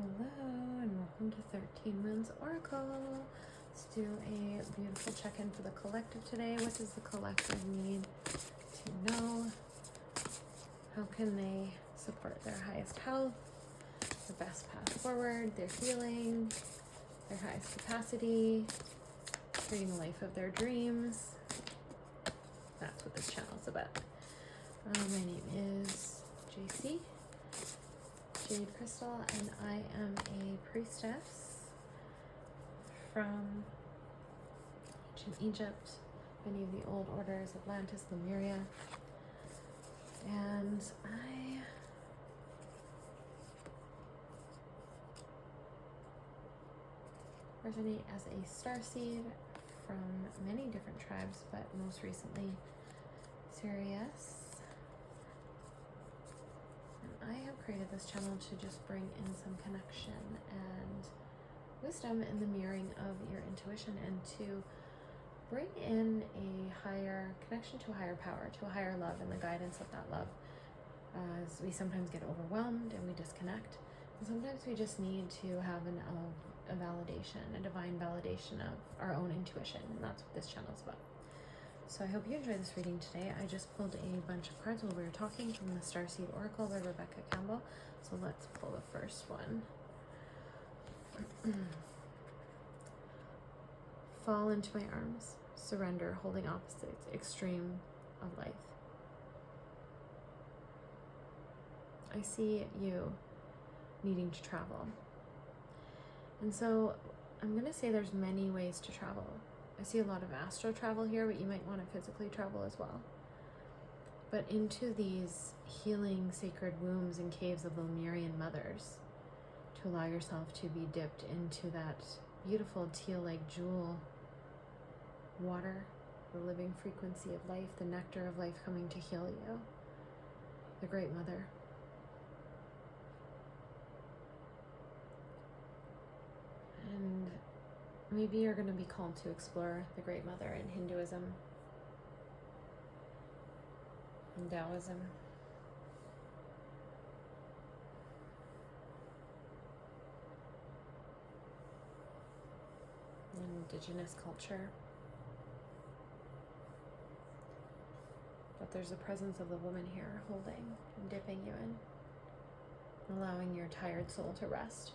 Hello and welcome to 13 Moons Oracle. Let's do a beautiful check-in for the collective today. What does the collective need to know? How can they support their highest health, their best path forward, their healing, their highest capacity, creating the life of their dreams? That's what this channel is about. My name is JC. Jade Crystal, and I am a priestess from ancient Egypt, many of the old orders, Atlantis, Lemuria, and I resonate as a starseed from many different tribes, but most recently Sirius. I have created this channel to just bring in some connection and wisdom in the mirroring of your intuition, and to bring in a higher connection to a higher power, to a higher love, and the guidance of that love. As we sometimes get overwhelmed and we disconnect, and sometimes we just need to have a validation, a divine validation of our own intuition, and that's what this channel is about. So I hope you enjoyed this reading today. I just pulled a bunch of cards while we were talking from the Starseed Oracle by Rebecca Campbell. So let's pull the first one. Fall into my arms. Surrender, holding opposites. Extreme of life. I see you needing to travel. And so I'm going to say there's many ways to travel. I see a lot of astro travel here, but you might want to physically travel as well. But into these healing sacred wombs and caves of the Lemurian mothers, to allow yourself to be dipped into that beautiful teal-like jewel water, the living frequency of life, the nectar of life coming to heal you, the Great Mother. And maybe you're going to be called to explore the Great Mother in Hinduism and Taoism. Indigenous culture. But there's a presence of the woman here holding and dipping you in, allowing your tired soul to rest.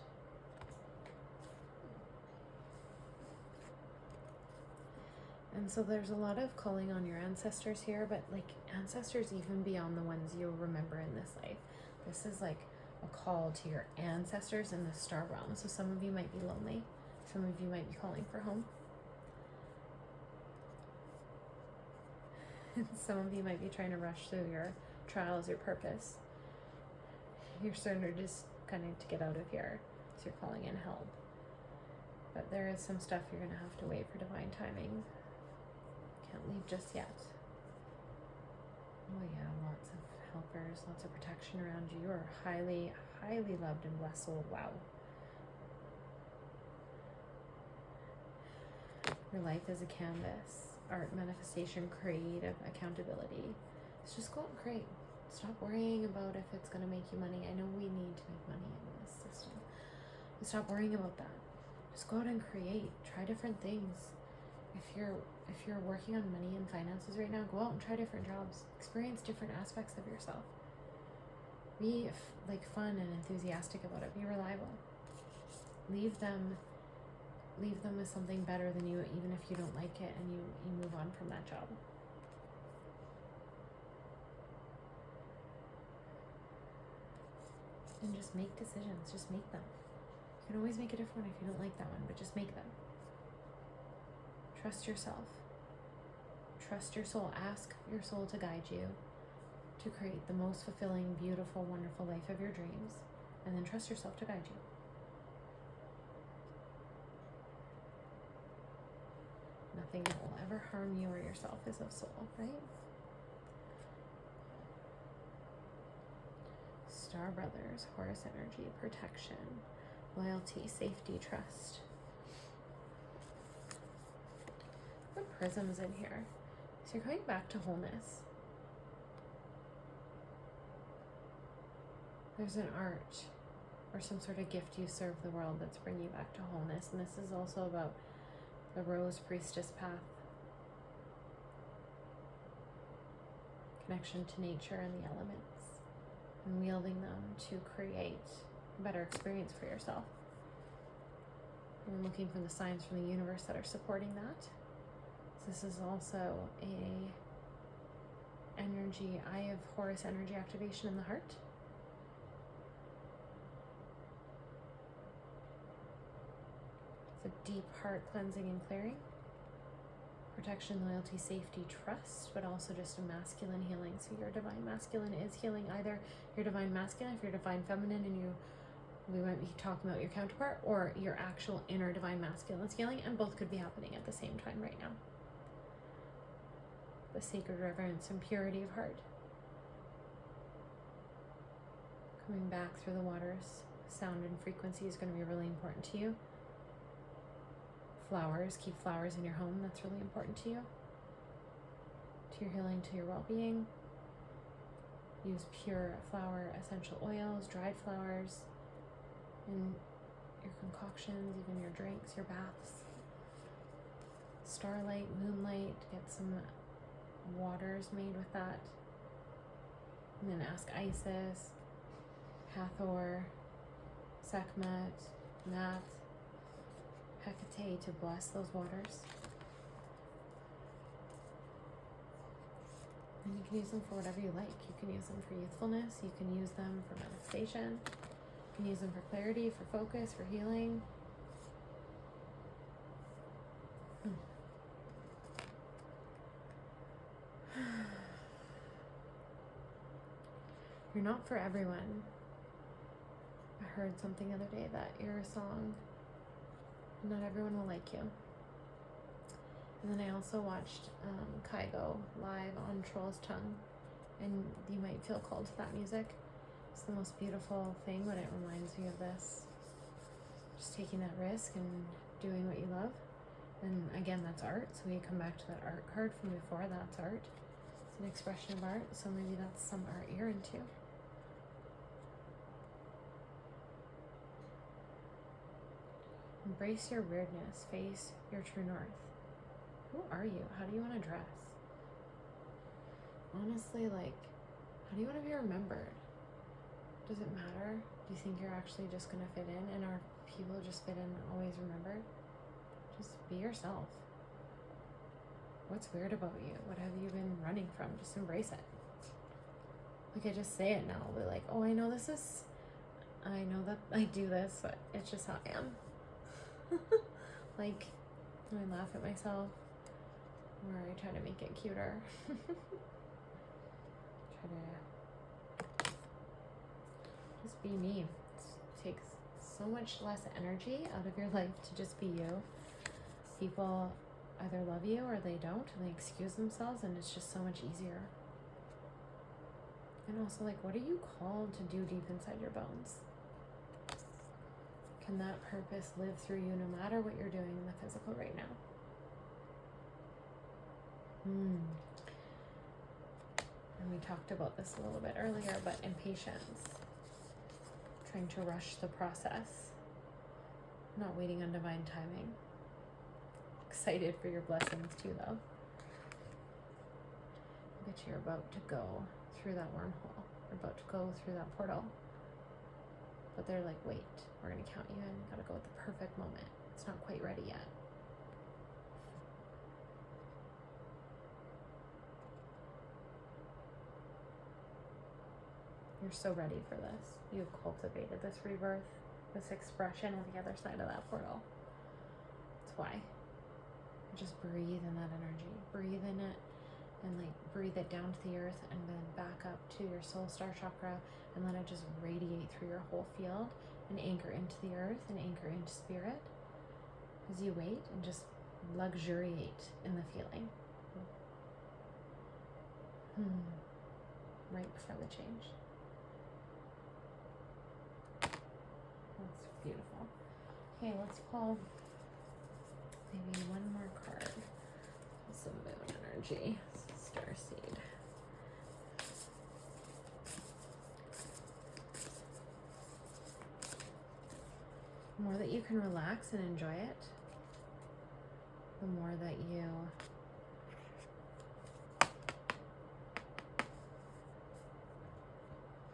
And so there's a lot of calling on your ancestors here, but like ancestors even beyond the ones you'll remember in this life. This is like a call to your ancestors in the star realm. So some of you might be lonely. Some of you might be calling for home. Some of you might be trying to rush through your trials, your purpose. You're starting to just kind of to get out of here. So you're calling in help. But there is some stuff you're going to have to wait for divine timing. Can't leave just yet. Oh yeah, lots of helpers, lots of protection around you. You are highly, highly loved and blessed soul. Wow. Your life is a canvas. Art, manifestation, creative, accountability. So just go out and create. Stop worrying about if it's going to make you money. I know we need to make money in this system. But stop worrying about that. Just go out and create. Try different things. If you're working on money and finances right now, go out and try different jobs. Experience different aspects of yourself. Be like fun and enthusiastic about it. Be reliable. Leave them with something better than you, even if you don't like it, and you move on from that job. And just make decisions. Just make them. You can always make a different one if you don't like that one, but just make them. Trust yourself. Trust your soul. Ask your soul to guide you to create the most fulfilling, beautiful, wonderful life of your dreams. And then trust yourself to guide you. Nothing that will ever harm you or yourself is of soul, right? Star Brothers, Horus energy, protection, loyalty, safety, trust. Put prisms in here. So you're coming back to wholeness. There's an arch or some sort of gift you serve the world that's bringing you back to wholeness. And this is also about the Rose Priestess path. Connection to nature and the elements, and wielding them to create a better experience for yourself. And looking for the signs from the universe that are supporting that. So this is also a energy, Eye of Horus energy activation in the heart. It's a deep heart cleansing and clearing. Protection, loyalty, safety, trust, but also just a masculine healing. So your divine masculine is healing either your divine masculine, if you're divine feminine and we might be talking about your counterpart, or your actual inner divine masculine is healing, and both could be happening at the same time right now. The sacred reverence and purity of heart. Coming back through the waters, sound and frequency is going to be really important to you. Flowers, keep flowers in your home, that's really important to you. To your healing, to your well-being. Use pure flower essential oils, dried flowers in your concoctions, even your drinks, your baths. Starlight, moonlight, get some waters made with that. And then ask Isis, Hathor, Sekhmet, Nat, Hecate to bless those waters. And you can use them for whatever you like. You can use them for youthfulness. You can use them for manifestation. You can use them for clarity, for focus, for healing. You're not for everyone. I heard something the other day that you're a song. Not everyone will like you. And then I also watched Kygo live on Troll's Tongue, and you might feel called to that music. It's the most beautiful thing, but it reminds me of this. Just taking that risk and doing what you love. And again, that's art. So we come back to that art card from before. That's art. It's an expression of art. So maybe that's some art you're into. Embrace your weirdness. Face your true north. Who are you? How do you want to dress? Honestly, like, how do you want to be remembered? Does it matter? Do you think you're actually just going to fit in? And are people just fit in always remembered? Just be yourself. What's weird about you? What have you been running from? Just embrace it. Like, I just say it now. We're like, oh, I know that I do this, but it's just how I am. Like, I laugh at myself, or I try to make it cuter. Try to just be me. It takes so much less energy out of your life to just be you. People either love you or they don't, and they excuse themselves, and it's just so much easier. And also, like, what are you called to do deep inside your bones? Can that purpose live through you no matter what you're doing in the physical right now? And we talked about this a little bit earlier, but impatience. Trying to rush the process. Not waiting on divine timing. Excited for your blessings too, though. I bet you're about to go through that wormhole. You're about to go through that portal. But they're like, wait, we're going to count you in. You got to go at the perfect moment. It's not quite ready yet. You're so ready for this. You've cultivated this rebirth, this expression on the other side of that portal. That's why. Just breathe in that energy. Breathe in it, and like breathe it down to the earth, and then back up to your soul star chakra, and let it just radiate through your whole field, and anchor into the earth and anchor into spirit as you wait, and just luxuriate in the feeling. Right before the change. That's beautiful. Okay, let's pull maybe one more card. Some moon energy. Starseed. more that you can relax and enjoy it, the more that you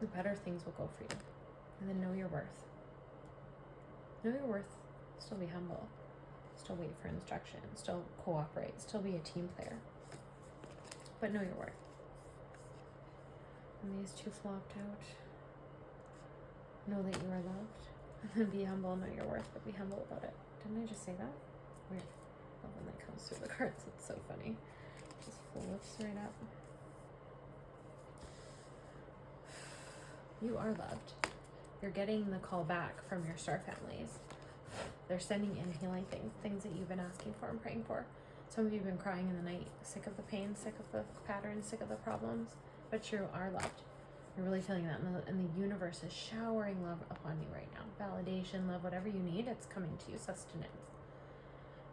the better things will go for you. And then know your worth. Know your worth. Still be humble. Still wait for instruction. Still cooperate. Still be a team player. But know your worth. And these two flopped out. Know that you are loved. And then be humble. Know your worth, but be humble about it. Didn't I just say that? Weird. Love when that comes through the cards. It's so funny. Just flips right up. You are loved. You're getting the call back from your star families. They're sending in healing things that you've been asking for and praying for. Some of you have been crying in the night, sick of the pain, sick of the patterns, sick of the problems, but you are loved. You're really feeling that, and the universe is showering love upon you right now. Validation, love, whatever you need, it's coming to you. Sustenance.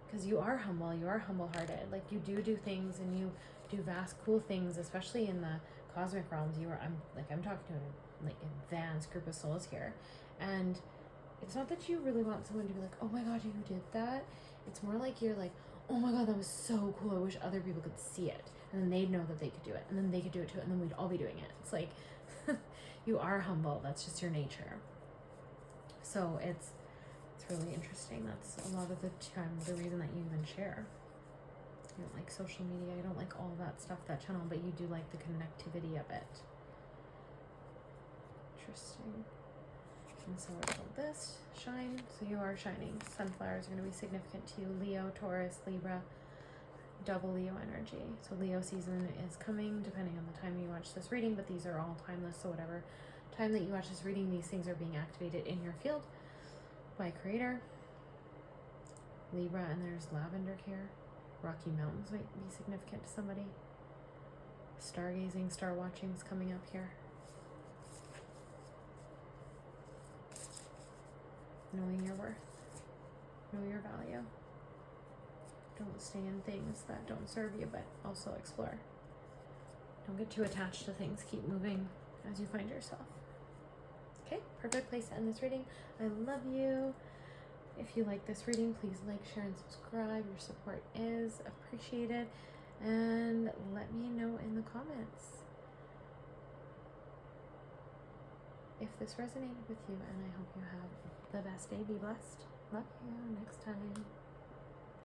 Because you are humble, you are humble-hearted. Like, you do things, and you do vast, cool things, especially in the cosmic realms. I'm talking to an advanced group of souls here, and it's not that you really want someone to be like, oh my god, you did that. It's more like you're like, oh my god, that was so cool. I wish other people could see it, and then they'd know that they could do it, and then they could do it too, and then we'd all be doing it. It's like you are humble. That's just your nature. So it's really interesting. That's a lot of the time the reason that you even share. You don't like social media. You don't like all that stuff, that channel, but you do like the connectivity of it. Interesting. And so what about this? Shine. So you are shining. Sunflowers are going to be significant to you. Leo, Taurus, Libra, double Leo energy. So Leo season is coming depending on the time you watch this reading, but these are all timeless. So whatever time that you watch this reading, these things are being activated in your field by Creator. Libra, and there's lavender here. Rocky Mountains might be significant to somebody. Stargazing, star watching is coming up here. Knowing your worth. Know your value. Don't stay in things that don't serve you, but also explore. Don't get too attached to things. Keep moving as you find yourself. Okay, perfect place to end this reading. I love you. If you like this reading, please like, share, and subscribe. Your support is appreciated. And let me know in the comments if this resonated with you. And I hope you have the best day. Be blessed. Love you. Next time.